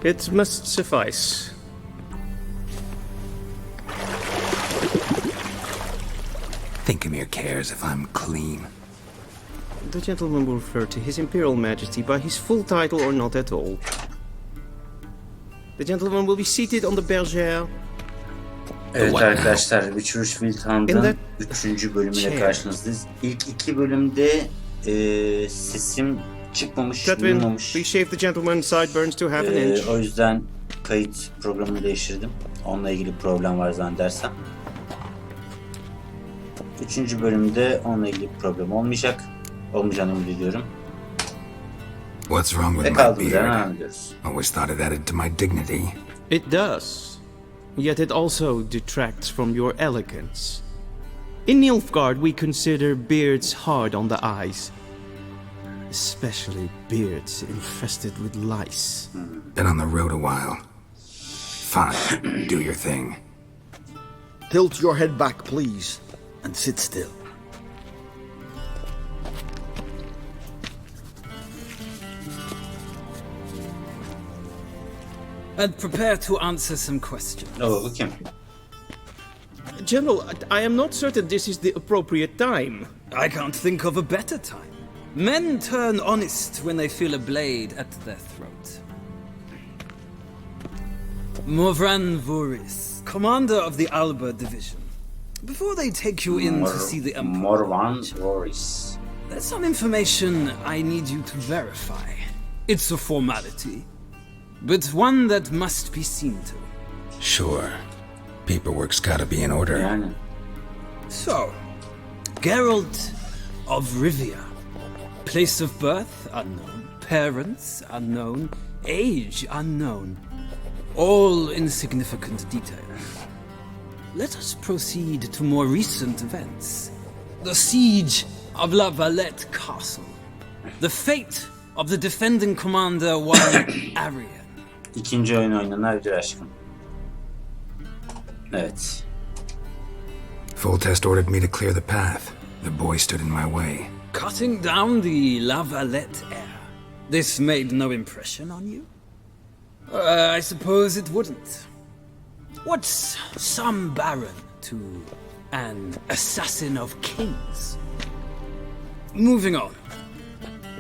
It must suffice. Thinkamere cares if I'm clean. The gentleman will refer to His Imperial Majesty by his full title or not at all. The gentleman will be seated on the bergère. Evet arkadaşlar, Witcher Wildhand'ın 3. bölümüyle karşınızdayız. İlk 2 bölümde sesim çıkmamış, duyulmamış. Please shave the gentleman's sideburns to half an inch. O yüzden kayıt programını değiştirdim. Onunla ilgili problem var zannedersem. 3. bölümde onunla ilgili problem olmayacak. Olmayacağını ümit ediyorum. What's wrong with my beard? Always thought it added to my dignity. It does. Yet it also detracts from your elegance. In Nilfgaard, we consider beards hard on the eyes. Especially beards infested with lice. Been on the road a while. Fine, do your thing. Tilt your head back, please, and sit still. And prepare to answer some questions. Oh, okay. General, I am not certain this is the appropriate time. I can't think of a better time. Men turn honest when they feel a blade at their throat. Morvran Voris, commander of the Alba division. Before they take you in to see the Emperor, Morvan Voris. there's some information I need you to verify. It's a formality, but one that must be seen to. Sure. Paperwork's gotta be in order. Yani. So, Geralt of Rivia. Place of birth unknown. Parents unknown. Age unknown. All insignificant details. Let us proceed to more recent events. The siege of La Valette Castle. The fate of the defending commander, one Arian. İkinci oyun oynanabilir aşkım. Evet. Full test ordered me to clear the path. The boy stood in my way. Cutting down the La Valette heir. This made no impression on you? I suppose it wouldn't. What's some baron to an assassin of kings? Moving on.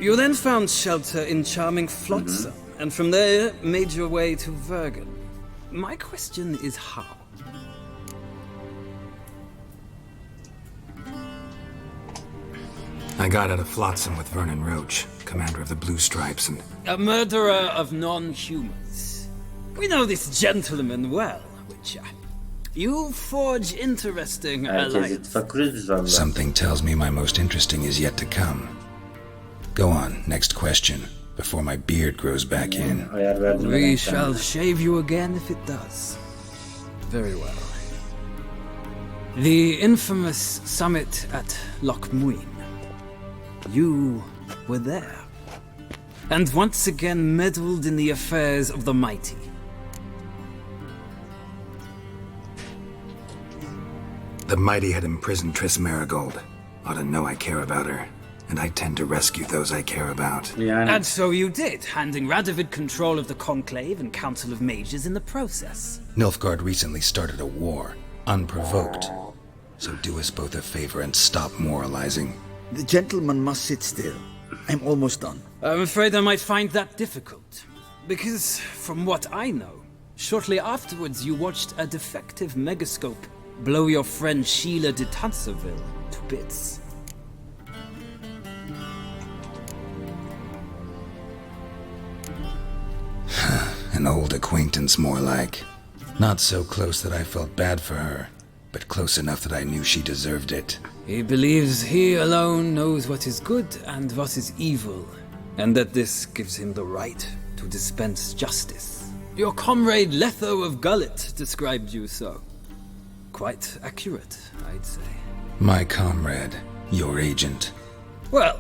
You then found shelter in charming Flotsam, and from there made your way to Vergen. My question is how? I got out of Flotsam with Vernon Roach, commander of the Blue Stripes, and... A murderer of non-humans. We know this gentleman well, Witcher. You forge interesting Herkes alliances. ittifak kuruyoruz biz valla. Something tells me my most interesting is yet to come. Go on, next question, before my beard grows back in. Ayar verdim. We shall shave you again if it does. Very well. The infamous summit at Lochmuin. You were there. And once again meddled in the affairs of the mighty. The mighty had imprisoned Triss Marigold. Ought to know I care about her, and I tend to rescue those I care about. Yani. And so you did, handing Radovid control of the Conclave and Council of Mages in the process. Nilfgaard recently started a war, unprovoked. So do us both a favor and stop moralizing. The gentleman must sit still. I'm almost done. I'm afraid I might find that difficult. Because, from what I know, shortly afterwards you watched a defective megascope blow your friend Sheila de Tanserville to bits. An old acquaintance, more like. Not so close that I felt bad for her, but close enough that I knew she deserved it. He believes he alone knows what is good and what is evil, and that this gives him the right to dispense justice. Your comrade Letho of Gullet described you so. Quite accurate, I'd say. My comrade, your agent. Well,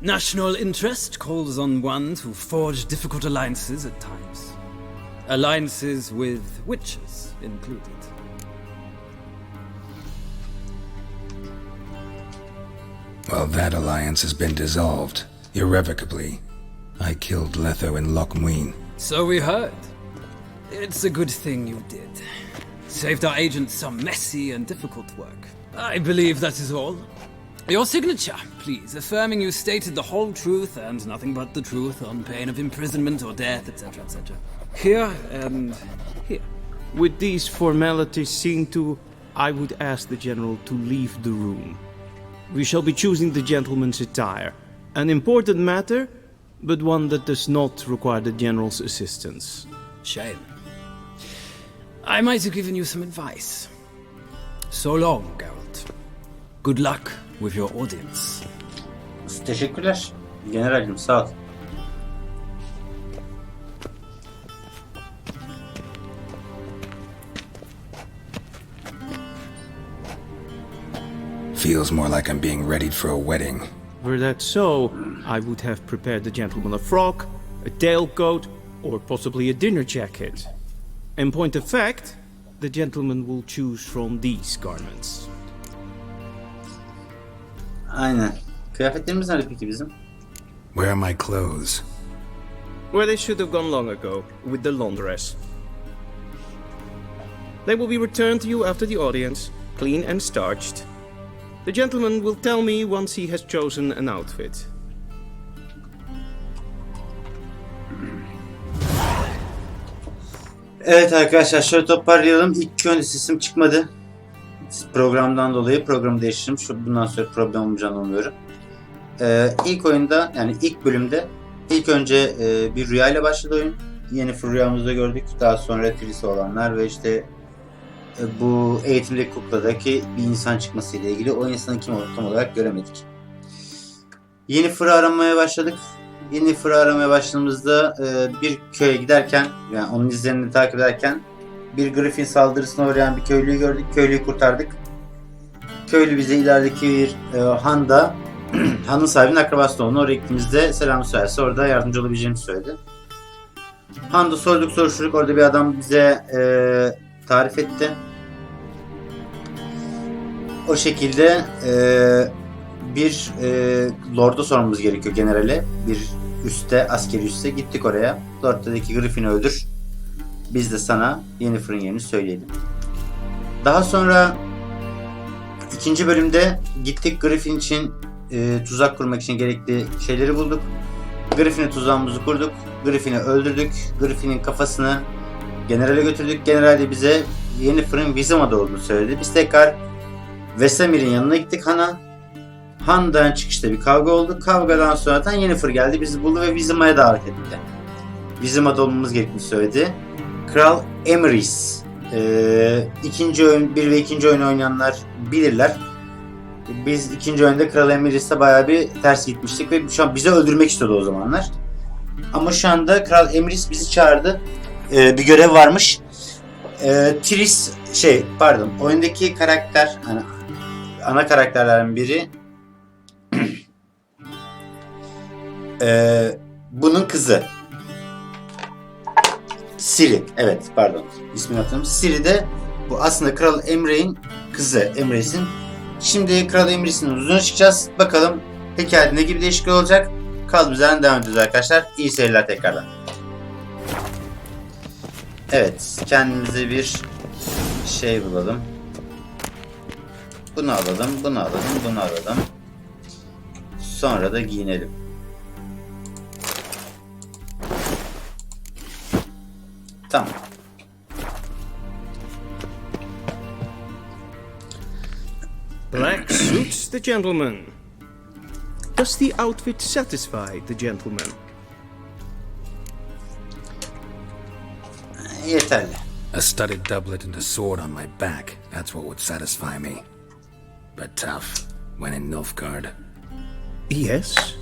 national interest calls on one to forge difficult alliances at times. Alliances with witches included. Well, that alliance has been dissolved, irrevocably. I killed Letho in Lochmuin. So we heard. It's a good thing you did. Saved our agents some messy and difficult work. I believe that is all. Your signature, please, affirming you stated the whole truth and nothing but the truth on pain of imprisonment or death, etc., etc. Here and here. With these formalities seen to, I would ask the general to leave the room. We shall be choosing the gentleman's attire. An important matter, but one that does not require the general's assistance. Shame. I might have given you some advice. So long, Geralt. Good luck with your audience. Teşekkürler. Generalim sağ ol. Feels more like I'm being readied for a wedding. Were that so, I would have prepared the gentleman a frock, a tailcoat, or possibly a dinner jacket. In point of fact, the gentleman will choose from these garments. Aynen. Kıyafetlerimiz nerede peki bizim? Where are my clothes? Where they should have gone long ago, with the laundress. They will be returned to you after the audience, clean and starched. The gentleman will tell me once he has chosen an outfit. Evet arkadaşlar, şöyle toparlayalım. İlk önce sesim çıkmadı. Programdan dolayı programı değiştirdim. Bundan sonra problem olmayacağını umuyorum. İlk oyunda, yani ilk bölümde ilk önce bir rüyayla başladı oyun. Yennefer rüyamızda gördük. Daha sonra Tris'i olanlar ve işte bu eğitimdeki kukladaki bir insan çıkmasıyla ilgili o insanın kim olduğunu tam olarak göremedik. Yennefer'ı aramaya başladık. Yennefer'ı aramaya başladığımızda bir köye giderken, yani onun izlerini takip ederken bir Griffin saldırısına uğrayan bir köylüyü gördük. Köylüyü kurtardık. Köylü bize ilerideki bir handa hanın sahibinin akrabası olduğunu, oraya gittiğimizde selam söylerse orada yardımcı olabileceğini söyledi. Handa sorduk soruşturduk, orada bir adam bize tarif etti. O şekilde bir lorda sormamız gerekiyor, generale. Bir üste, askeri üste gittik oraya. Lord dedi ki Griffin'i öldür. Biz de sana Yennefer'ın yerini söyleyelim. Daha sonra ikinci bölümde gittik, Griffin için tuzak kurmak için gerekli şeyleri bulduk. Griffin'e tuzağımızı kurduk. Griffin'i öldürdük. Griffin'in kafasını generale götürdük. General de bize Yennefer'ın Vizima'da olduğunu söyledi. Biz tekrar Vesemir'in yanına gittik Han'a. Han'dan çıkışta bir kavga oldu. Kavgadan sonra Yennefer geldi, bizi buldu ve Vizima'ya davet etti. Vizima'da olmamız gerektiğini söyledi. Kral Emrys. İkinci oyun, 1 ve 2. oyunu oynayanlar bilirler. Biz ikinci oyunda Kral Emrys'te bayağı bir ters gitmiştik ve şu an bizi öldürmek istiyordu o zamanlar. Ama şu anda Kral Emrys bizi çağırdı. Bir görev varmış. Tris oyundaki karakter, hani ana karakterlerden biri bunun kızı Ciri. Evet, pardon. İsmini hatırlamıyorum. Ciri de bu aslında Kral Emre'nin kızı, Emrys'in. Şimdi Kral Emrys'in huzuruna çıkacağız. Bakalım hikayede ne gibi değişiklik olacak. Kaldığımız yerden devam ediyoruz arkadaşlar. İyi seyirler tekrardan. Evet, kendimize bir şey bulalım. Bunu alalım, bunu alalım, bunu alalım. Sonra da giyinelim. Tamam. Black suits the gentleman. Does the outfit satisfy the gentleman? Yeterli. A studded doublet and a sword on my back. That's what would satisfy me. But tough when in Nilfgaard. Yes.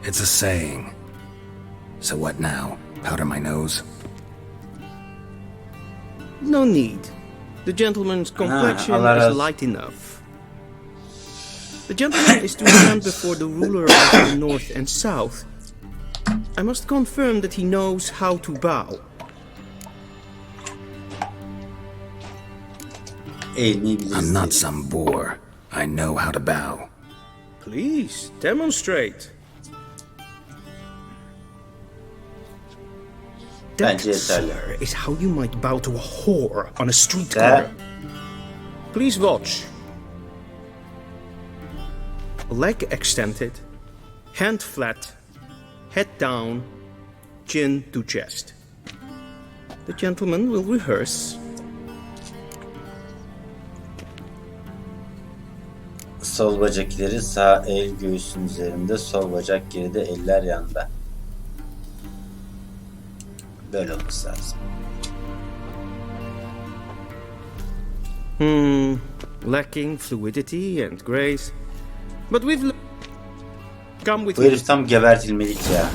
It's a saying. So what now? Powder my nose? No need. The gentleman's complexion is light enough. The gentleman is to stand before the ruler of the north and south. I must confirm that he knows how to bow. I'm not some boor. I know how to bow. Please, demonstrate. That, Bence sir, yeterli. is how you might bow to a whore on a street corner. Please watch. Leg extended, hand flat, head down, chin to chest. The gentleman will rehearse. Sol bacak ileri, sağ el göğsün üzerinde, sol bacak geride, eller yanda. Böyle olması lazım. Lacking fluidity and grace. But we've... Come with Bu me. herif tam gebertilmelik ya.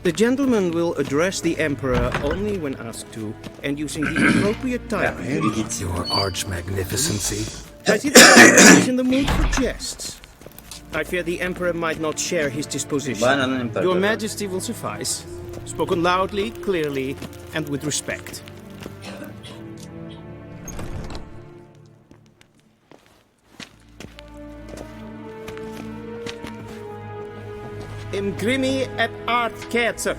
The gentleman will address the emperor only when asked to, and using the appropriate timing. Yürü git. Your arch magnificency. I see that he's in the mood for jests. I fear the emperor might not share his disposition. Bana'nın imparatoru. Your majesty will suffice. Spoken loudly, clearly, and with respect. Imgrimi et art ketzer.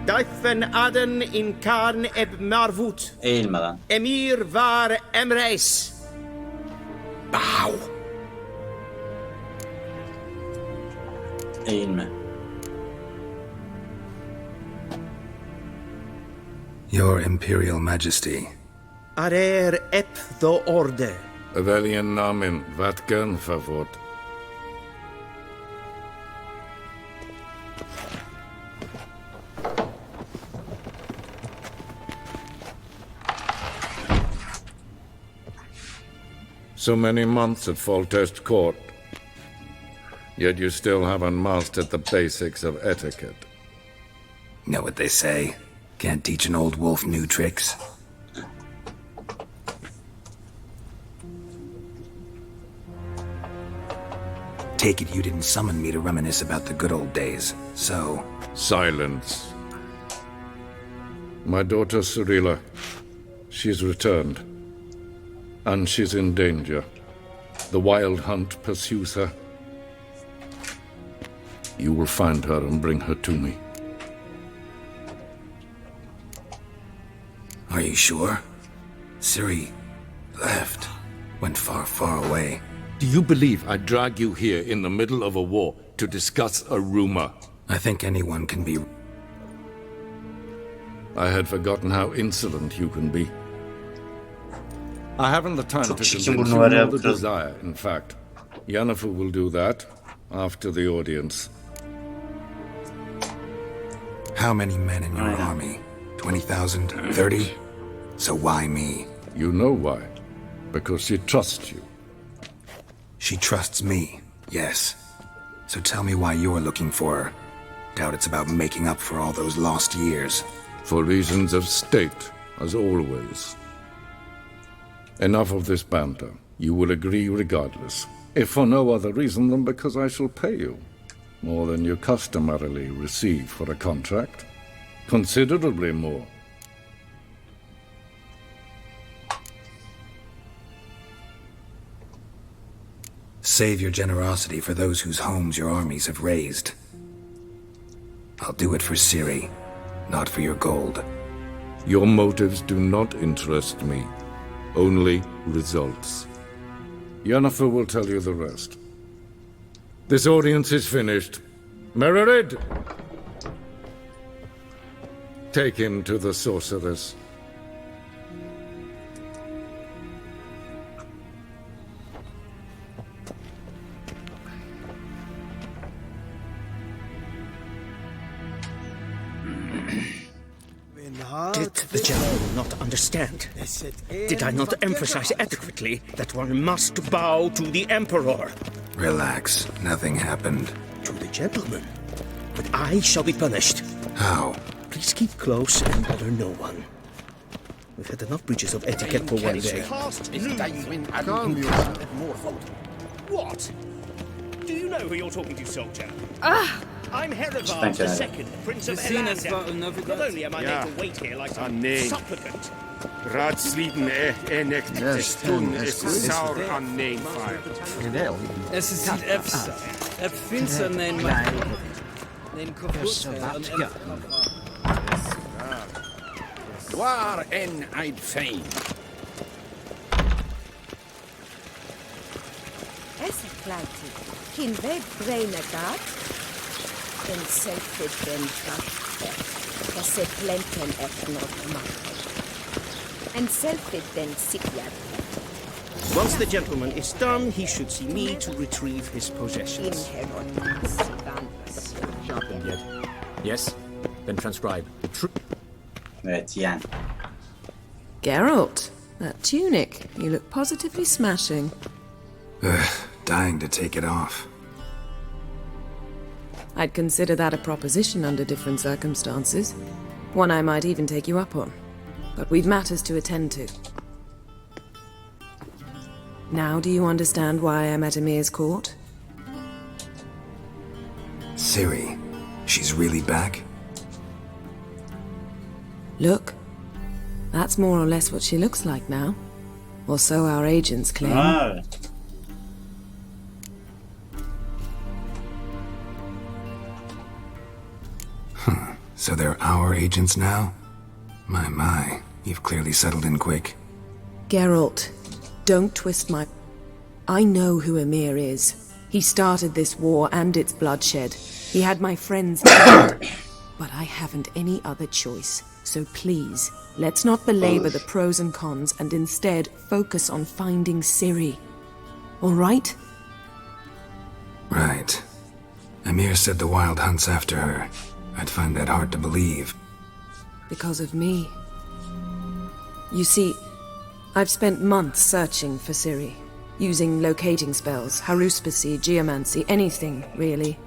Dijfen aden in karn eb marvut. Eğilme lan. Emir var emreis. Bow. Eğilme. Your Imperial Majesty. Arer ep the orde. Welchen Namen wat gern verwort? So many months at Foltest Court, yet you still haven't mastered the basics of etiquette. Know what they say? Can't teach an old wolf new tricks. Take it you didn't summon me to reminisce about the good old days, so... Silence. My daughter Cyrilla, she's returned. And she's in danger. The wild hunt pursues her. You will find her and bring her to me. Are you sure? Ciri left. Went far, far away. Do you believe I drag you here in the middle of a war to discuss a rumor? I think anyone can be... I had forgotten how insolent you can be. I haven't the time to convince you nor the desire, in fact. Yennefer will do that after the audience. How many men in your army? 20,000? 30? So why me? You know why. Because she trusts you. She trusts me, yes. So tell me why you're looking for her. Doubt it's about making up for all those lost years. For reasons of state, as always. Enough of this banter. You will agree regardless. If for no other reason than because I shall pay you. More than you customarily receive for a contract. Considerably more. Save your generosity for those whose homes your armies have razed. I'll do it for Ciri, not for your gold. Your motives do not interest me. Only results. Yennefer will tell you the rest. This audience is finished. Mererid! Take him to the sorceress. Did the gentleman not understand? Did I not emphasize adequately that one must bow to the emperor? Relax, nothing happened. To the gentleman. But I shall be punished. How? Please keep close and bother no one. We've had enough breaches of etiquette for one day. What? Do you know who you're talking to, soldier? I'm Herivard the Second, Prince of Elander. Not only am I made to wait here like some supplicant, Ratslieden enekt tun es saur an neenfeil. Es sieht efter. Finster nein kaputt. Waar en I'd fein. Esse kleiti. Kin ved brene gat. En selfit den gat. Esse plenten etnot mat. En selfit den sikyat. Once the gentleman is done, he should see me to retrieve his possessions. Sharpened yet? Yes. Then transcribe. Evet yani. Geralt, that tunic. You look positively smashing. Dying to take it off. I'd consider that a proposition under different circumstances. One I might even take you up on. But we've matters to attend to. Now do you understand why I'm at Emir's court? Ciri, she's really back? Look, that's more or less what she looks like now. Or so our agents claim. Ha, So they're our agents now? My, you've clearly settled in quick. Geralt, don't twist my... I know who Emir is. He started this war and its bloodshed. He had my friends killed. But I haven't any other choice. So please, let's not belabor the pros and cons and instead focus on finding Ciri. All right? Right. Emir said the Wild hunts after her. I'd find that hard to believe. Because of me. You see, I've spent months searching for Ciri. Using locating spells, haruspicy, geomancy, anything, really.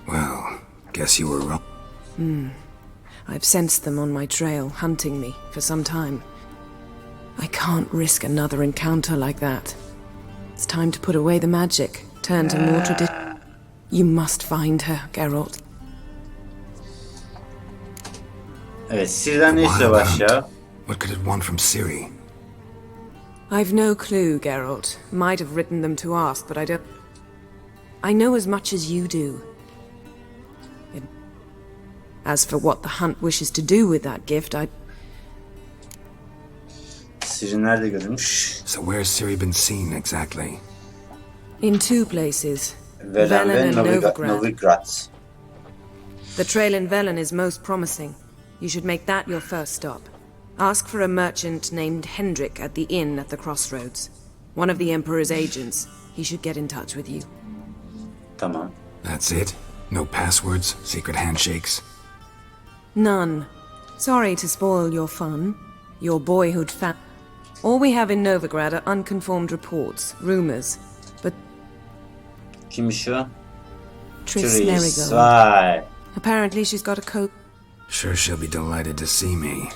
Well, guess you were wrong. I've sensed them on my trail, hunting me, for some time. I can't risk another encounter like that. It's time to put away the magic, turn to more tradition. You must find her, Geralt. Evet, Ciri'den ne istiyor başya? What could it want from Ciri? I've no clue, Geralt. Might have written them to ask, but I don't... I know as much as you do. As for what the hunt wishes to do with that gift, Ciri nerede görülmüş? So where's Ciri been seen exactly? In two places. Velen ve and Novigrad. The trail in Velen is most promising. You should make that your first stop. Ask for a merchant named Hendrik at the inn at the crossroads. One of the Emperor's agents. He should get in touch with you. Tamam. That's it? No passwords, secret handshakes? None. Sorry to spoil your fun. Your boyhood all we have in Novigrad are unconfirmed reports, rumors. But Kimmiş o? Triss Triss. Merigold. Vay. Apparently she's got a coat. Sure she'll be delighted to see me.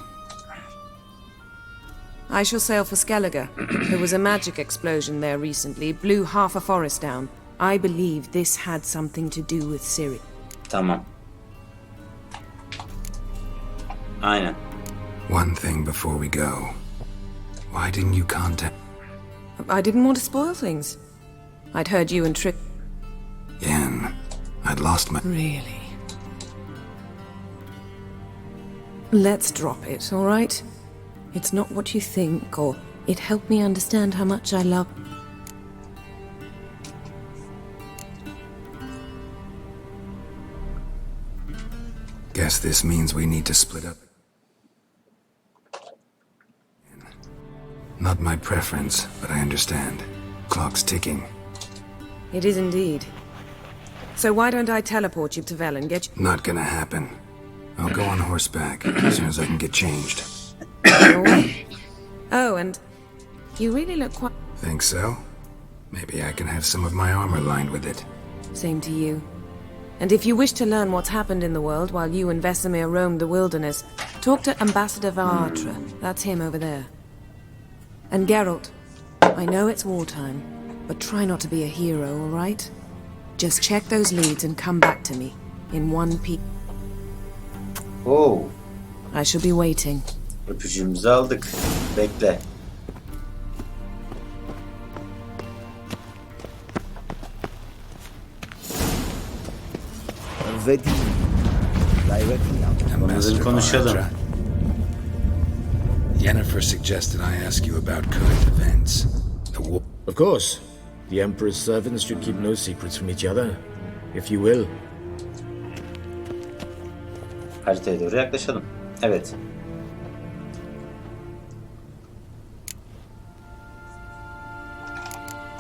I shall sail for Skellige. There was a magic explosion there recently, blew half a forest down. I believe this had something to do with Ciri. Tamam. Aynen. One thing before we go. Why didn't you contact... I didn't want to spoil things. I'd heard you and Trick... Yen, I'd lost my... Really? Let's drop it, all right? It's not what you think, or it helped me understand how much I love... Guess this means we need to split up. Not my preference, but I understand. Clock's ticking. It is indeed. So why don't I teleport you to Vel and get you... Not gonna happen. I'll go on horseback as soon as I can get changed. Oh, and you really look quite... Think so? Maybe I can have some of my armor lined with it. Same to you. And if you wish to learn what's happened in the world while you and Vesemir roamed the wilderness, talk to Ambassador Varatra. That's him over there. And Geralt, I know it's wartime, but try not to be a hero, all right? Just check those leads and come back to me in one piece. Oh. I shall be waiting. Öpücüğümüzü aldık. Bekle. Ready. Directly out. Ambassador konuşalım. Bartra. Yennefer suggested I ask you about current events. The war. Of course. The Emperor's servants should keep no secrets from each other, if you will. Haritaya doğru yaklaşalım. Evet.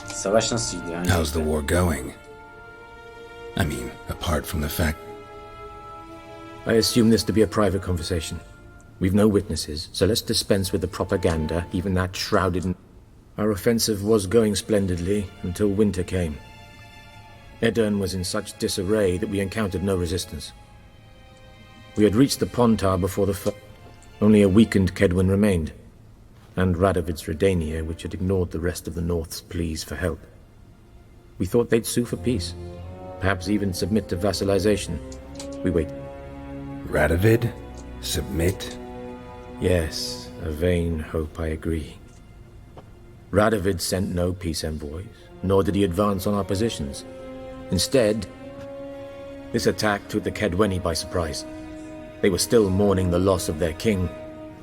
Savaş nasıl gidiyor? How's the war going? I mean, apart from the fact. I assume this to be a private conversation. We've no witnesses, so let's dispense with the propaganda, even that shrouded in... Our offensive was going splendidly until winter came. Edirne was in such disarray that we encountered no resistance. We had reached the Pontar before the only a weakened Kedwin remained, and Radovid's Redania, which had ignored the rest of the North's pleas for help. We thought they'd sue for peace, perhaps even submit to vassalization. We waited. Radovid? Submit? Yes, a vain hope, I agree. Radovid sent no peace envoys, nor did he advance on our positions. Instead, this attack took the Kedweni by surprise. They were still mourning the loss of their king.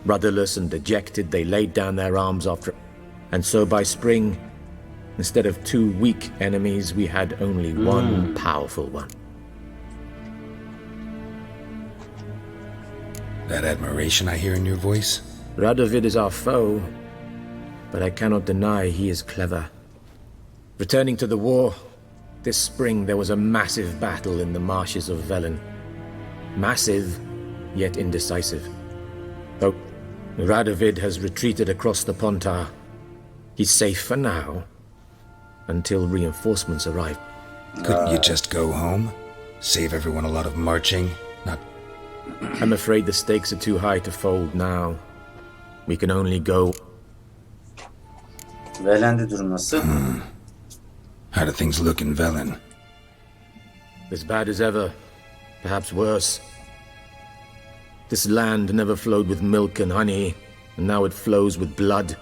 Rudderless and dejected, they laid down their arms after... And so by spring, instead of 2 weak enemies, we had only one powerful one. That admiration I hear in your voice? Radovid is our foe, but I cannot deny he is clever. Returning to the war, this spring there was a massive battle in the marshes of Velen. Massive, yet indecisive. Though Radovid has retreated across the Pontar, he's safe for now, until reinforcements arrive. Couldn't you just go home? Save everyone a lot of marching? Not... I'm afraid the stakes are too high to fold now. We can only go... Velen'de durum nasıl? How do things look in Velen? As bad as ever, perhaps worse. This land never flowed with milk and honey, and now it flows with blood.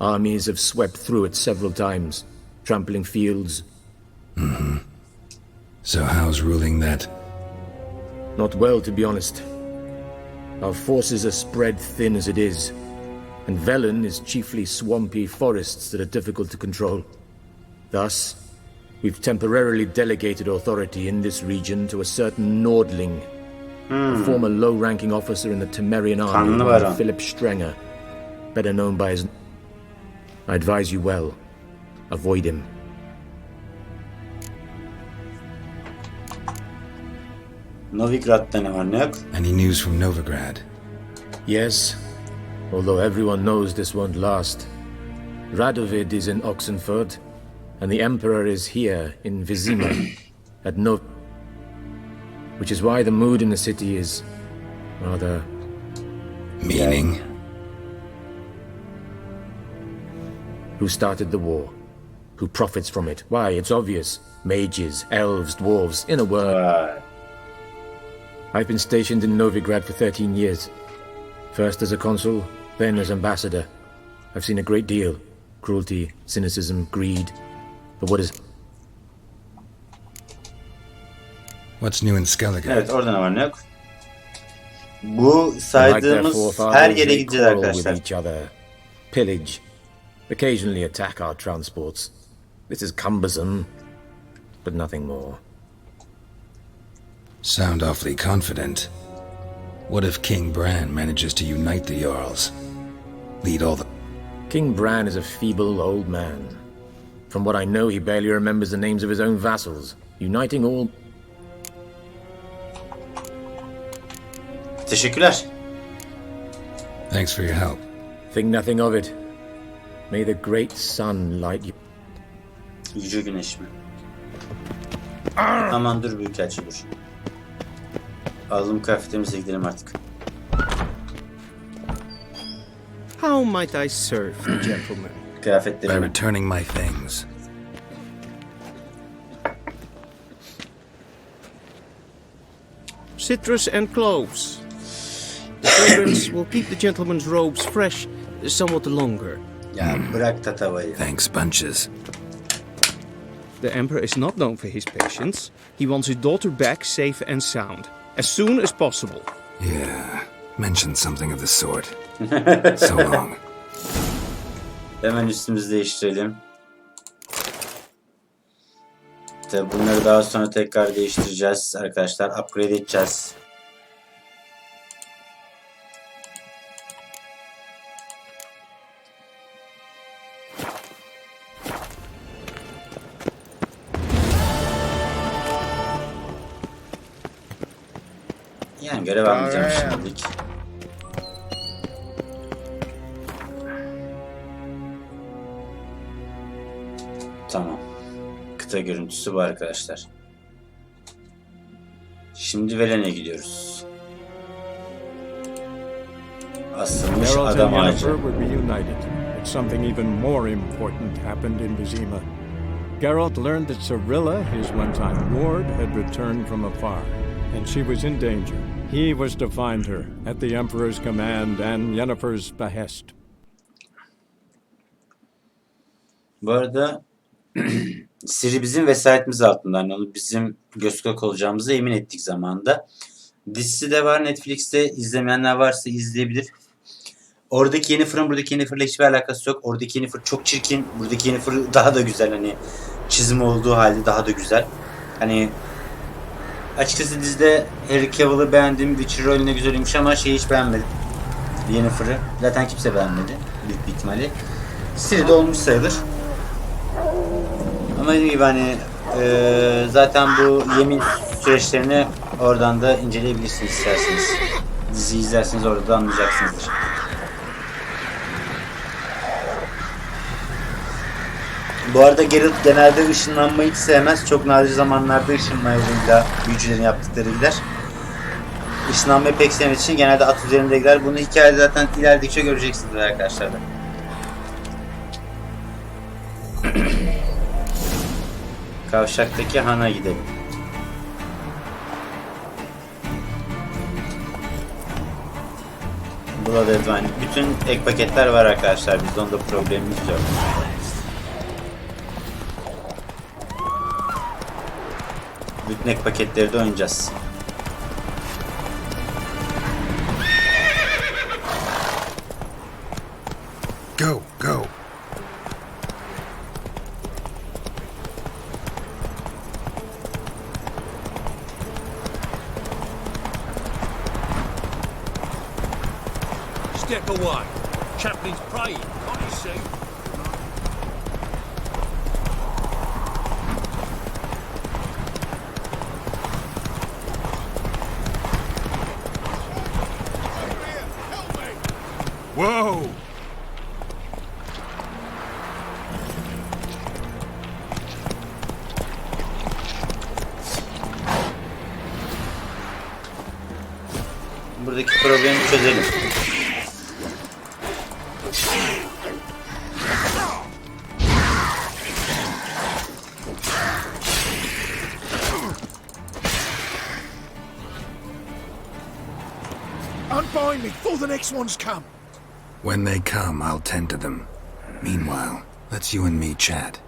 Armies have swept through it several times, trampling fields. So how's ruling that? Not well, to be honest. Our forces are spread thin as it is, and Velen is chiefly swampy forests that are difficult to control. Thus, we've temporarily delegated authority in this region to a certain Nordling, a former low-ranking officer in the Temerian army, named Philip Strenger, better known by his... I advise you well. Avoid him. Novigrad'da ne var ne yok? Any news from Novigrad? Yes, although everyone knows this won't last. Radovid is in Oxenford, and the Emperor is here in Vizima, at which is why the mood in the city is rather... Meaning? Who started the war? Who profits from it? Why, it's obvious. Mages, elves, dwarves, in a word. I've been stationed in Novigrad for 13 years. First as a consul, then as ambassador. I've seen a great deal. Cruelty, cynicism, greed. But what is... What's new in Skellige? Evet, orada ne var ne yok? Bu saydığımız her yere gideceğiz arkadaşlar. Each other, pillage, occasionally attack our transports. This is cumbersome, but nothing more. Sound awfully confident. What if King Bran manages to unite the Jarls? Lead all the... King Bran is a feeble old man. From what I know, he barely remembers the names of his own vassals. Uniting all... Teşekkürler. Thanks for your help. Think nothing of it. May the great sun light you... Yüce güneş mi? Aman dur büyükelçi dur. Alalım kıyafetlerimize gidelim artık. How might I serve the gentleman? By Kıyafetlerimi. returning my things. Citrus and cloves. The fragrance will keep the gentleman's robes fresh somewhat longer. Ya bırak tatavayı. Thanks bunches. The Emperor is not known for his patience. He wants his daughter back safe and sound, as soon as possible. Yeah, mentioned something of the sort. So long. Hemen üstümüzü değiştirelim. Tabi bunları daha sonra tekrar değiştireceğiz arkadaşlar. Upgrade edeceğiz. Yani görev almayacağım şimdilik. Tamam. Kıta görüntüsü bu arkadaşlar. Şimdi Velen'e gidiyoruz. Asılmış Geralt and adam ağacı. Yennefer were reunited, but something even more important happened in Vizima. Geralt learned that Cirilla, his one-time ward, had returned from afar, and she was in danger. He was to find her, at the Emperor's command and Yennefer's behest. Bu arada Siri bizim vesayetimiz altında. Yani onu bizim göz kulak olacağımızı emin ettik zamanında. Dizisi de var Netflix'te. İzlemeyenler varsa izleyebilir. Oradaki Yennefer'ın buradaki Yennefer'la hiçbir alakası yok. Oradaki Yennefer çok çirkin. Buradaki Yennefer daha da güzel. Hani çizim olduğu halde daha da güzel. Hani açıkçası dizide Henry Cavill'ı beğendim. Witcher rolüne güzel oymuş ama şeyi hiç beğenmedim. Yennefer'ı. Zaten kimse beğenmedi. Büyük bir ihtimalle. Siri'de olmuş sayılır. Ama dediğim gibi hani zaten bu yemin süreçlerini oradan da inceleyebilirsiniz isterseniz. Diziyi izlerseniz orada da anlayacaksınızdır. Bu arada Geralt genelde ışınlanmayı hiç sevmez. Çok nadir zamanlarda ışınmayla büyücülerin yaptıkları gider. Işınlanmayı pek sevmediği için genelde at üzerinde gider. Bunu hikayede zaten ilerledikçe göreceksiniz arkadaşlar. Kavşaktaki hana gidelim. Blood Advine. Bütün ek paketler var arkadaşlar. Bizde onda problemimiz yok. Bütün ek paketleri de oynayacağız. Go, go. Step away. Chaplain's praying, can't you see? Whoa! Buradaki problemi çözelim. Unbind me before the next ones come. When they come, I'll tend to them. Meanwhile, let's you and me chat.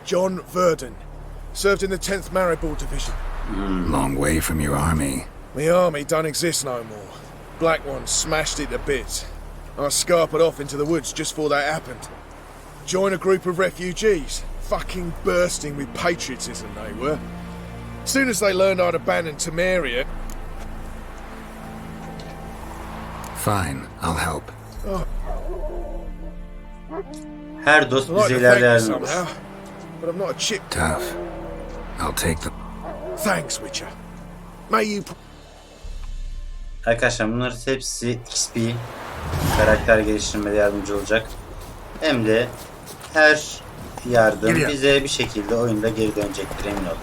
John Verdon. Served in the 10th Maribor Division. Long way from your army. My army don't exist no more. Black Ones smashed it to bits. I scarpered off into the woods just before that happened. Joined a group of refugees. Fucking bursting with patriotism they were. Soon as they learned I'd abandoned Temeria... Fine, I'll help. Her dost I'd like bize to thank you ilerleyen olur. somehow, but I'm not a chip. Tough. I'll take them. Thanks, Witcher. May you... Arkadaşlar bunların hepsi XP karakter geliştirmede yardımcı olacak. Hem de her yardım bize bir şekilde oyunda geri dönecektir, emin olun.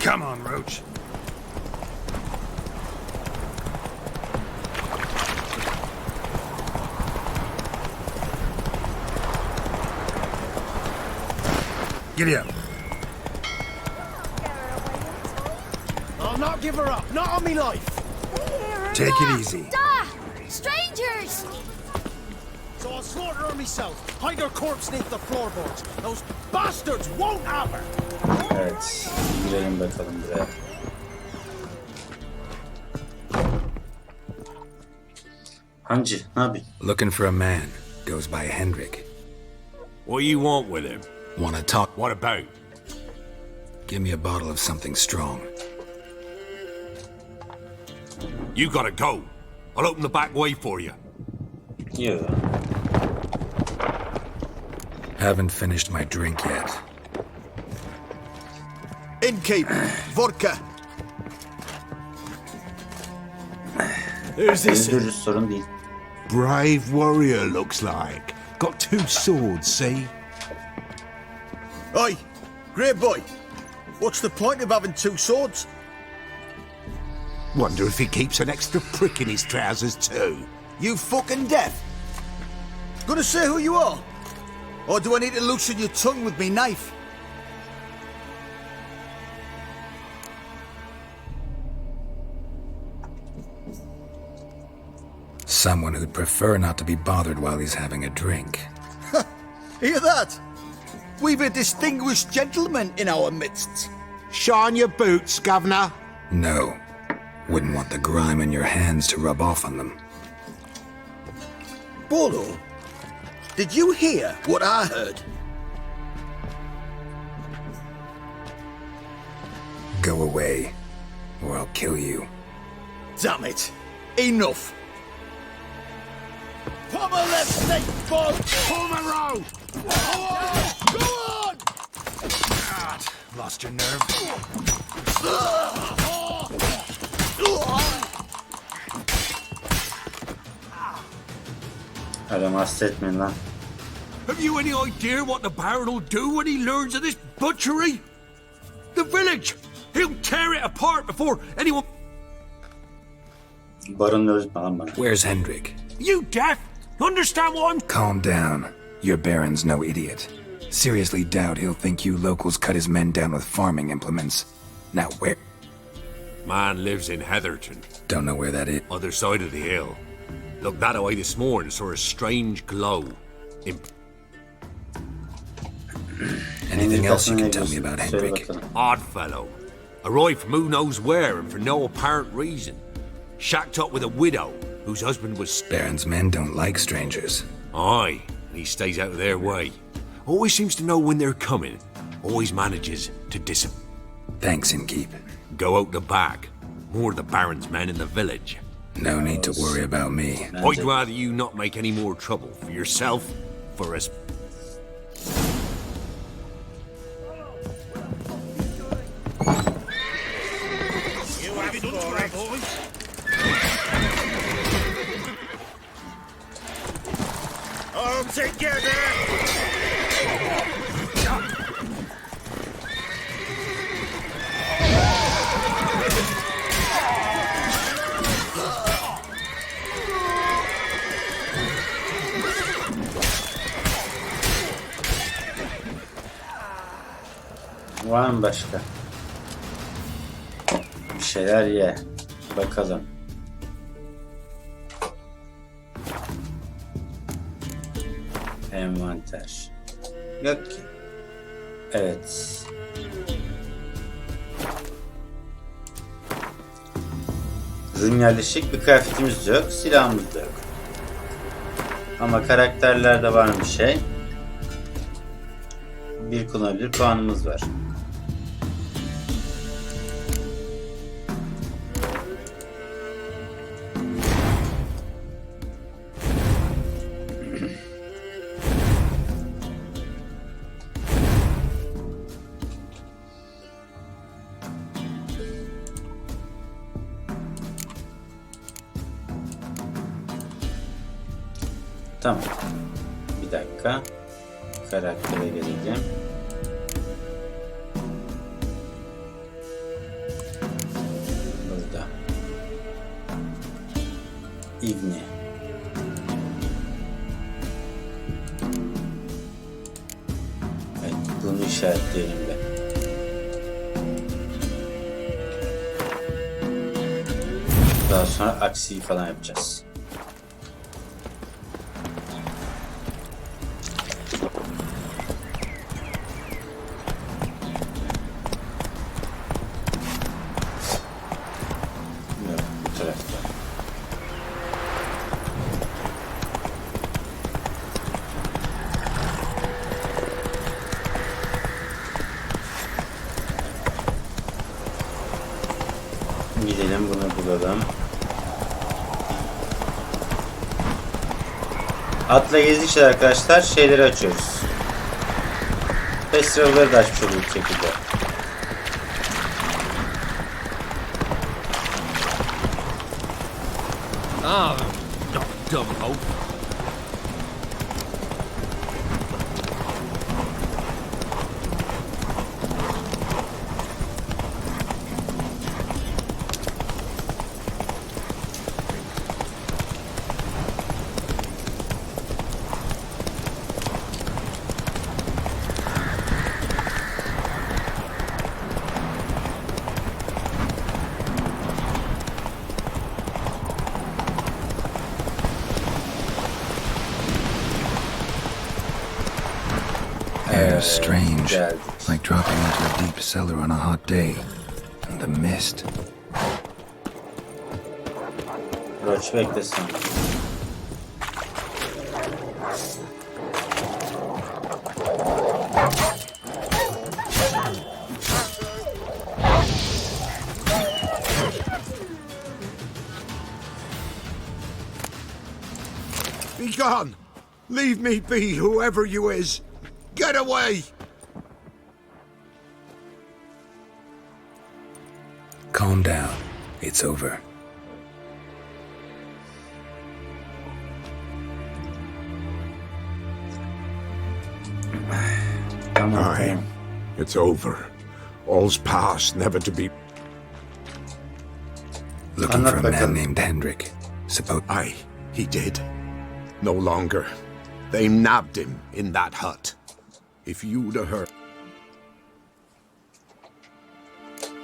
Come on, Roach. Giddy up. I'll not give her up. Not on me life. Take it easy. Strangers! So I'll slaughter her myself. Hide her corpse beneath the floorboards. Those bastards won't have her. Evet. Girelim bakalım buraya. Hancı, ne yapayım? Looking for a man. Goes by Hendrik. What you want with him? Wanna talk? What about? Give me a bottle of something strong. You gotta go. I'll open the back way for you. Yok. Haven't finished my drink yet. Innkeep, vodka. Who's this? Öldürürüz, sorun değil. Brave warrior, looks like. Got 2 swords, see? Oi, great boy. What's the point of having 2 swords? Wonder if he keeps an extra prick in his trousers too. You fucking deaf. Gonna say who you are? Or do I need to loosen your tongue with me knife? Someone who'd prefer not to be bothered while he's having a drink. Hear that? We've a distinguished gentleman in our midst. Shine your boots, governor. No. Wouldn't want the grime in your hands to rub off on them. Bolo, did you hear what I heard? Go away, or I'll kill you. Damn it. Enough. Pummel that snake, ball! Pomerol! Go on! God, lost your nerve? Adam hasretmeyin lan. Have you any idea what the Baron will do when he learns of this butchery? The village! He'll tear it apart before anyone... Baron'u öldürme lan bana. Where's Hendrik? You deaf? Understand what I'm... Calm down. Your Baron's no idiot. Seriously doubt he'll think you locals cut his men down with farming implements. Now where? Man lives in Heatherton. Don't know where that is. Other side of the hill. Looked that away this morning, saw a strange glow. Anything else you can tell me about Hendrik? Odd fellow. Arrived from who knows where and for no apparent reason. Shacked up with a widow whose husband was... Baron's men don't like strangers. Aye, and he stays out of their way. Always seems to know when they're coming. Always manages to disappear. Thanks, Innkeep. Go out the back. More of the Baron's men in the village. No need to worry about me. I'd rather you not make any more trouble for yourself, for us. You have it for it, boys. Arms together! Var mı başka? Bir şeyler ye. Bakalım. Envanter. Yok ki. Evet. Ürün yerleşik bir kıyafetimiz yok. Silahımız da yok. Ama karakterlerde var bir şey. Bir kullanabilir puanımız var. Tamam. Bir dakika. Karaktere geleceğim. Burada. İbni. Evet, bunu işaretleyelim de. Daha sonra aksiyi falan yapacağız. Yok, bu tarafta. Gidelim bunu bulalım. Atla gezdikçe arkadaşlar şeyleri açıyoruz. Festivalleri de açmış oluyoruz bu şekilde. Ah, not double hope. Air's strange, like dropping into a deep cellar on a hot day. And the mist. Roach beklesin. Be gone! Leave me be, whoever you is! Get away! Calm down. It's over. Aye, it's over. All's past, never to be... Looking for a man named Hendrik. Aye, he did. No longer. They nabbed him in that hut. If you'd have heard...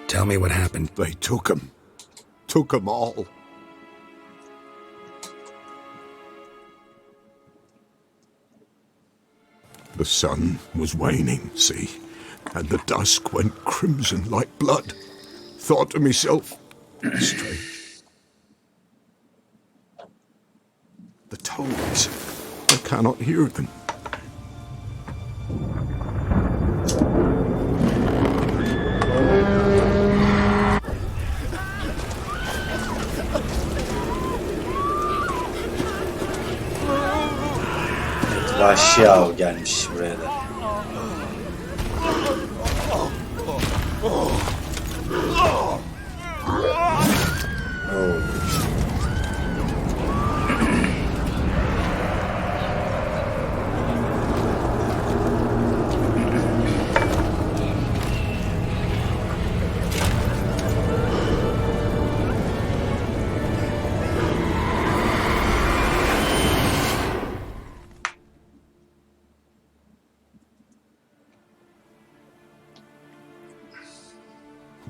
Tell me what happened. They took him. Took him all. The sun was waning, see, and the dusk went crimson like blood. Thought to myself, strange. The toads, I cannot hear them. Vahşi av gelmiş buraya da.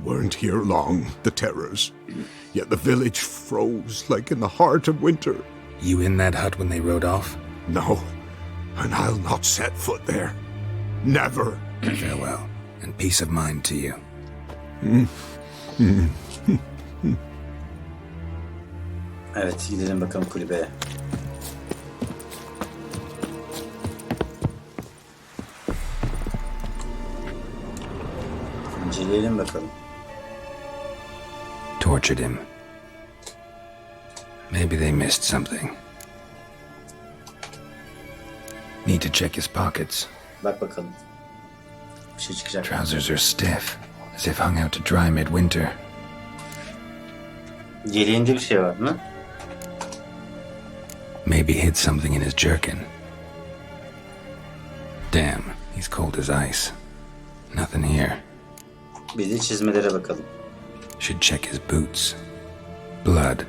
Weren't here long, the terrors. Yet the village froze like in the heart of winter. You in that hut when they rode off? No, and I'll not set foot there. Never. Farewell, and peace of mind to you. Evet, gidelim bakalım kulübeye. İnceleyelim bakalım. Tortured him. Maybe they missed something. Need to check his pockets. Bak bakalım. Bir şey çıkacak. Trousers are stiff, as if hung out to dry midwinter. Yeleğinde bir şey var mı? Maybe hid something in his jerkin. Damn, he's cold as ice. Nothing here. Bir de çizmelere bakalım. Should check his boots. Blood,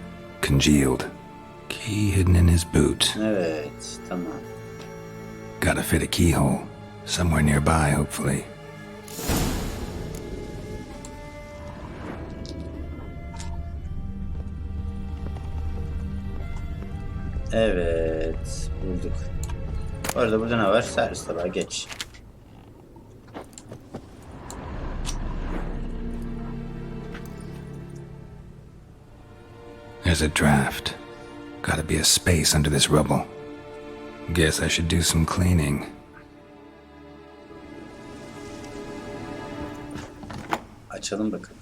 congealed. Key hidden in his boot. Evet, tamam. Gotta fit a keyhole. Somewhere nearby, hopefully. Evet, bulduk. Bu arada burada ne var? Servis tabağı, geç. There's a draft. Gotta be a space under this rubble. Guess I should do some cleaning. Açalım bakalım.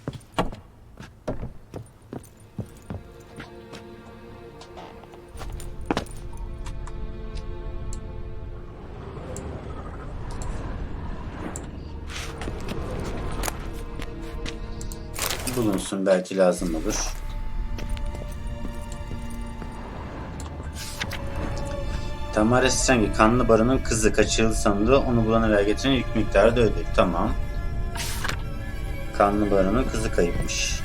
Bulunsun, belki lazım olur. Tamara Strange, kanlı baronun kızı kaçırıldı sanıldı. Onu bulana ver getiren yük miktarı da ödül. Tamam. Kanlı baronun kızı kayıpmış.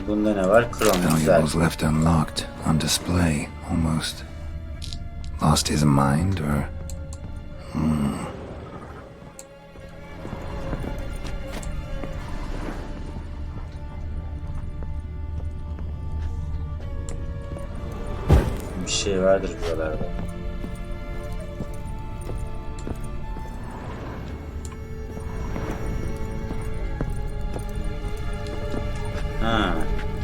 Bunda ne var? Kron. Valuables left unlocked, on display, almost. Lost his mind, or... Bir şey vardır buralarda. Ha,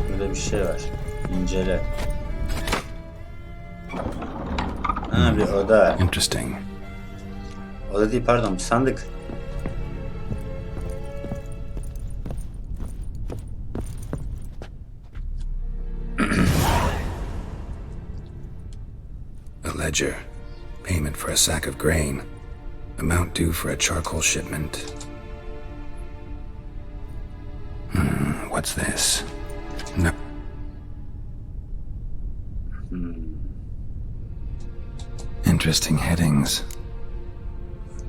burada bir şey var. İncele. Ha, bir oda. Interesting. Oda değil, pardon, bir sandık. A ledger. Payment for a sack of grain. Amount due for a charcoal shipment. What's this? No. Interesting headings.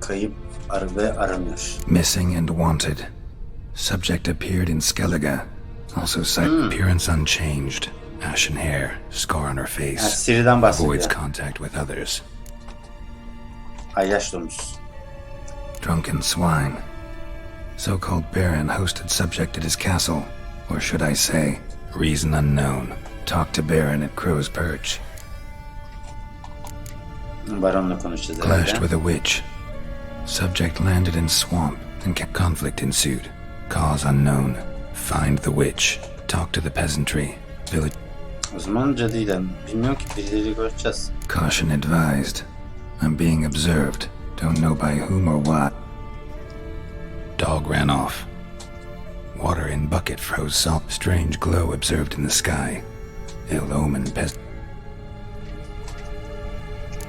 Kayıp ve aranıyor. Missing and wanted. Subject appeared in Skellige. Also sight appearance unchanged. Ashen hair, scar on her face. Ha, Siri'den bahsediyor. Avoids contact with others. Ayyaş domuz. Drunken swine. So-called Baron hosted subject at his castle. Or should I say, reason unknown. Talk to Baron at Crow's Perch. Baronla konuşacağız Clashed herhalde. with a witch. Subject landed in swamp and conflict ensued. Cause unknown. Find the witch. Talk to the peasantry. Village. O zaman cadıyla. Bilmiyorum ki, birileri göreceğiz. Caution advised. I'm being observed. Don't know by whom or what. Dog ran off. Water in bucket froze salt. Strange glow observed in the sky. Ill omen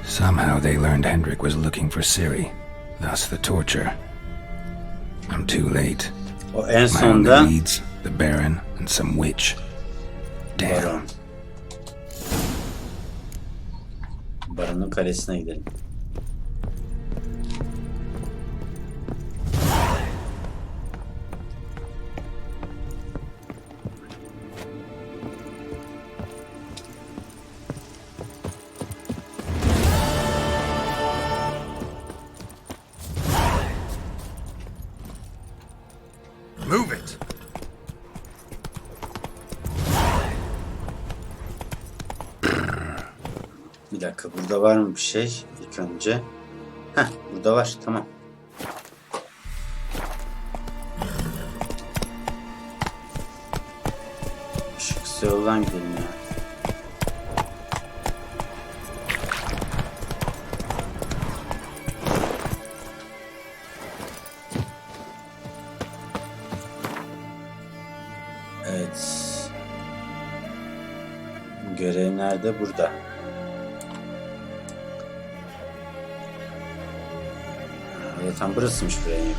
Somehow they learned Hendrik was looking for Ciri. Thus the torture. I'm too late. O en My only sonda leads, the Baron and some witch. Damn. Baron. Baron'un kalesine gidelim. Move it. Bir dakika, burada var mı bir şey? İlk önce. Heh, burada var, tamam. Şu kısa yoldan gidelim ya. Evet. Görev nerede? Burada. Tam burasıymış, buraya yakın.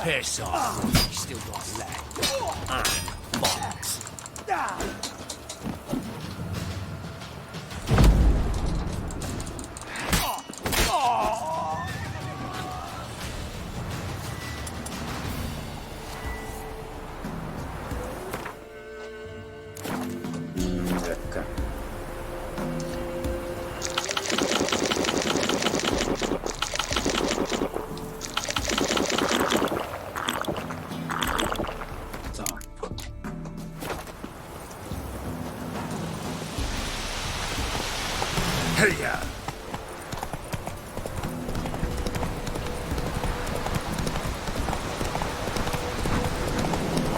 Piss off. Still got leg. And box. Bir dakika. Tamam. Hey ya.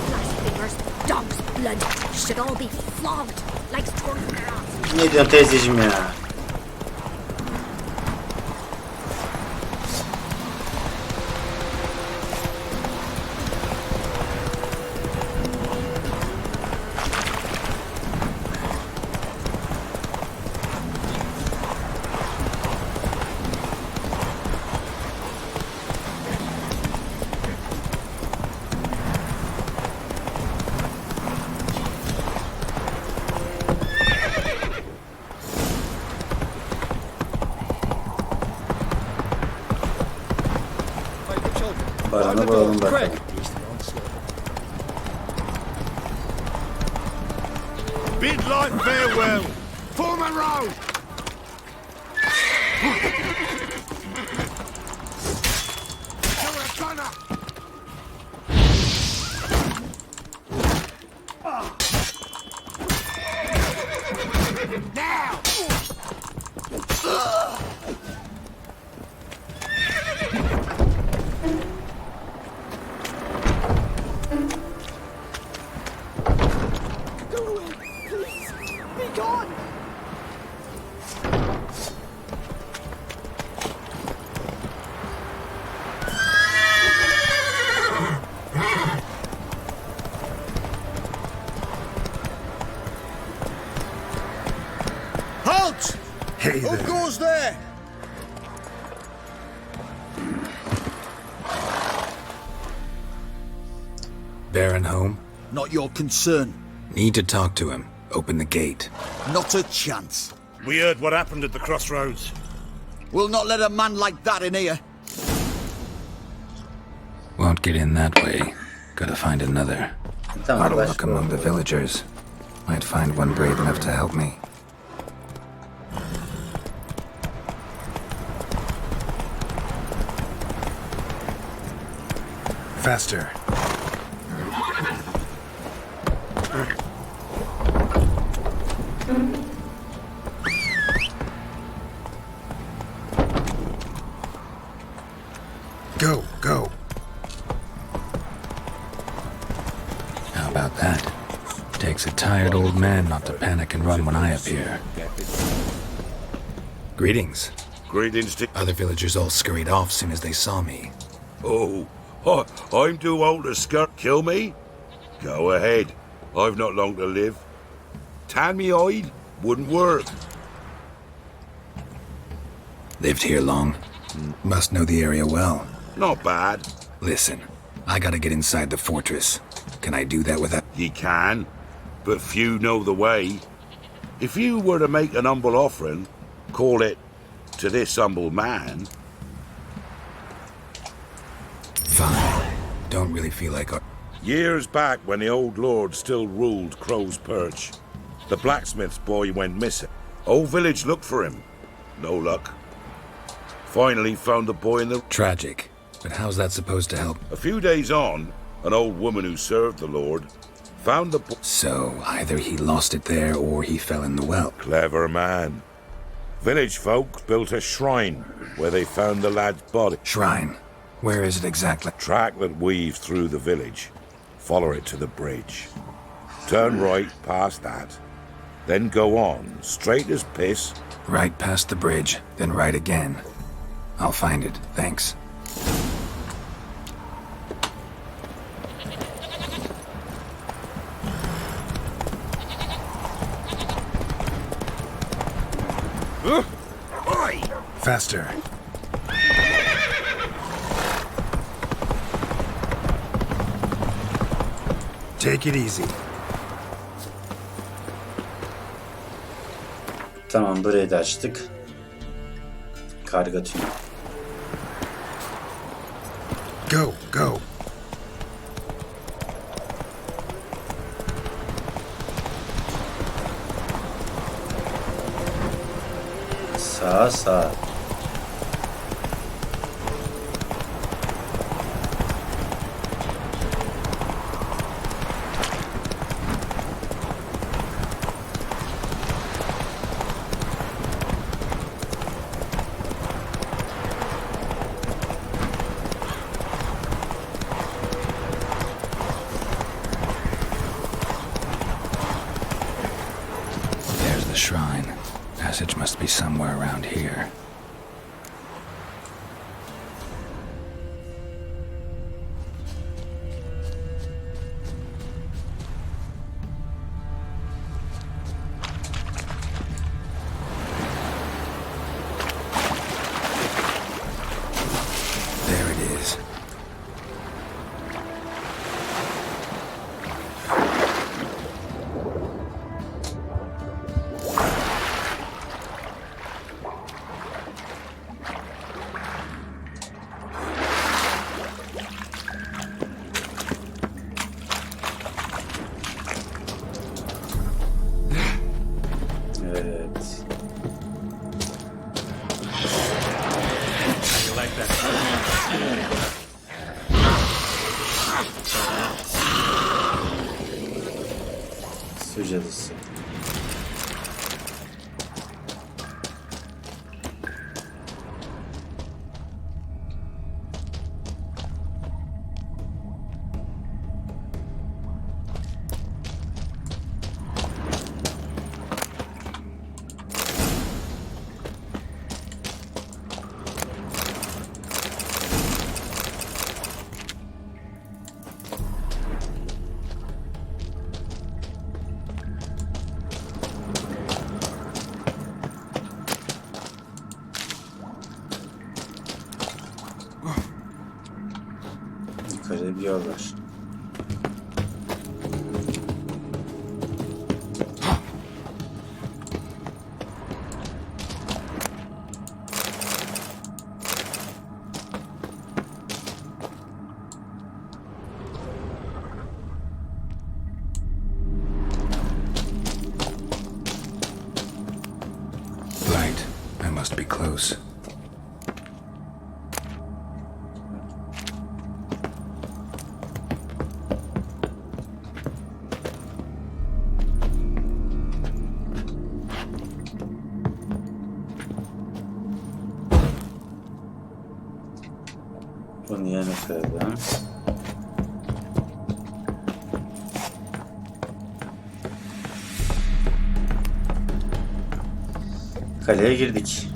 Blasphemers, dog's blood, should all be flogged like torturers. Ne diyorsun teyzeciğim ya? Barana bulalım bakalım. Bid like farewell. Form a row. You're a gunner. Now. Halt! Hey Who there. goes there? Baron home? Not your concern. Need to talk to him. Open the gate. Not a chance. We heard what happened at the crossroads. We'll not let a man like that in here. Won't get in that way. Gotta find another. Tamam, Ought to look başka among the villagers. Might find one brave enough to help me. Faster. Go, go. How about that? Takes a tired old man not to panic and run when I appear. Greetings. Greetings to... Other villagers all scurried off soon as they saw me. Oh, I'm too old to skirt. Kill me? Go ahead. I've not long to live. Tan me hide? Wouldn't work. Lived here long. Must know the area well. Not bad. Listen, I gotta get inside the fortress. Can I do that without... Ye can, but few know the way. If you were to make an humble offering, call it, to this humble man... Fine. Don't really feel like... Years back, when the old lord still ruled Crow's Perch, the blacksmith's boy went missing. Whole village looked for him. No luck. Finally found the boy in the... Tragic. But how's that supposed to help? A few days on, an old woman who served the lord found the boy... So, either he lost it there or he fell in the well. Clever man. Village folk built a shrine where they found the lad's body. Shrine? Where is it exactly? Track that weaves through the village. Follow it to the bridge. Turn right past that. Then go on, straight as piss. Right past the bridge, then right again. I'll find it, thanks. Faster. Take it easy. Tamam, burayı da açtık. Karga tünü. Go, go. Sağa sağa. There's the shrine. Passage must be somewhere around here. There it is. Evet. Su cadısı. Yukarıda bir yol var. Right. I must be close. Bunu yerine koyalım. Kaleye girdik.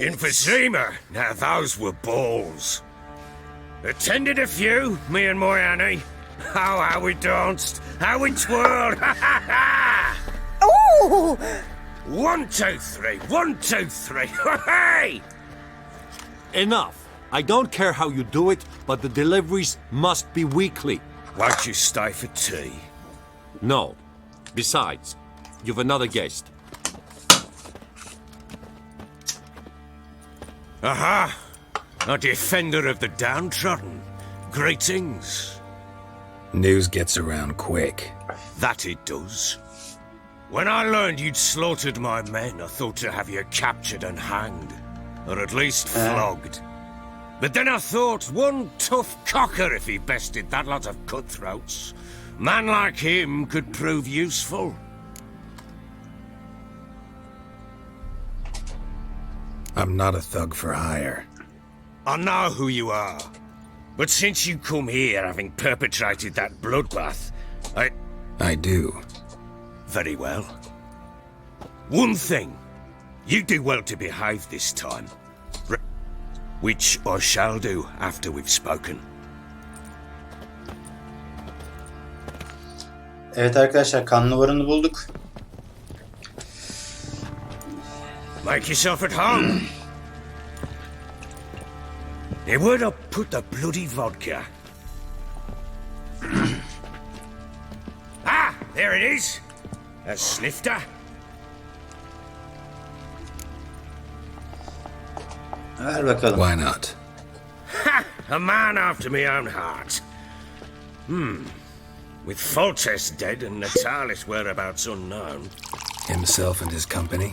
Emphysema! Now those were balls. Attended a few, me and my Annie. Oh, how we danced, how we twirled! Oh! 1, 2, 3, 1, 2, 3, hey! Enough. I don't care how you do it, but the deliveries must be weekly. Won't you stay for tea? No. Besides, you've another guest. Aha! A defender of the downtrodden. Greetings. News gets around quick. That it does. When I learned you'd slaughtered my men, I thought to have you captured and hanged. Or at least flogged. But then I thought, one tough cocker if he bested that lot of cutthroats. Man like him could prove useful. I'm not a thug for hire. I know who you are. But since you come here having perpetrated that bloodbath, I do. Very well. One thing. You do well to behave this time. Which I shall do after we've spoken. Evet arkadaşlar, kanlı varını bulduk. Make yourself at home. Now, where'd I put the bloody vodka? Ah, there it is. A snifter. Ver bakalım. Why not? Ha! A man after my own heart. With Foltest dead and Natalis whereabouts unknown. Himself and his company?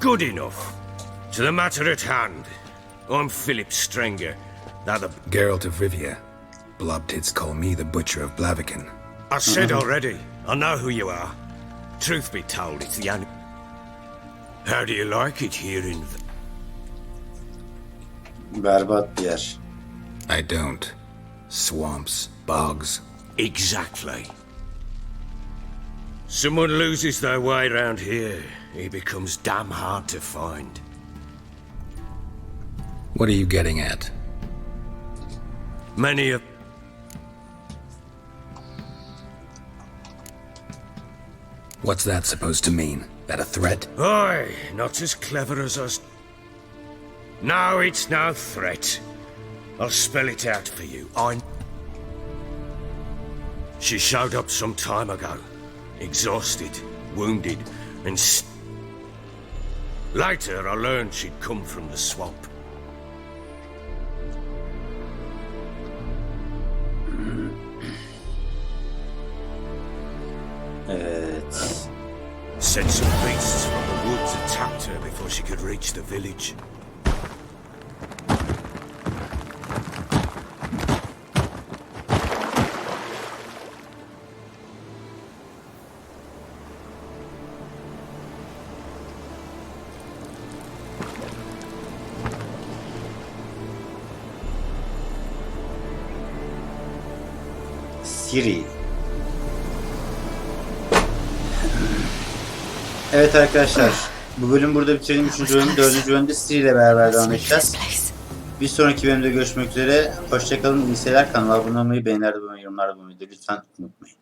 Good enough. To the matter at hand. I'm Philip Strenger. Thou the... Geralt of Rivia. Blobtits call me the Butcher of Blaviken. I said already. I know who you are. Truth be told, it's the only... How do you like it here in... Berbat bir yer. I don't. Swamps, bogs. Exactly. Someone loses their way around here, he becomes damn hard to find. What are you getting at? Many of... What's that supposed to mean? That a threat? Aye, not as clever as us. No, it's no threat. I'll spell it out for you. She showed up some time ago. Exhausted, wounded, and later I learned she'd come from the swamp. Evet. Said some beasts from the woods attacked her before she could reach the village. Siri. Evet arkadaşlar, bu bölüm burada bitirelim. 3. bölüm, 4. bölümde Siri ile beraber devam edeceğiz. Bir sonraki bölümde görüşmek üzere. Hoşçakalın, iyi seyirler. Kanala abone olmayı, beğenlerde bulunmayı, yorumlarda bulunmayı lütfen unutmayın.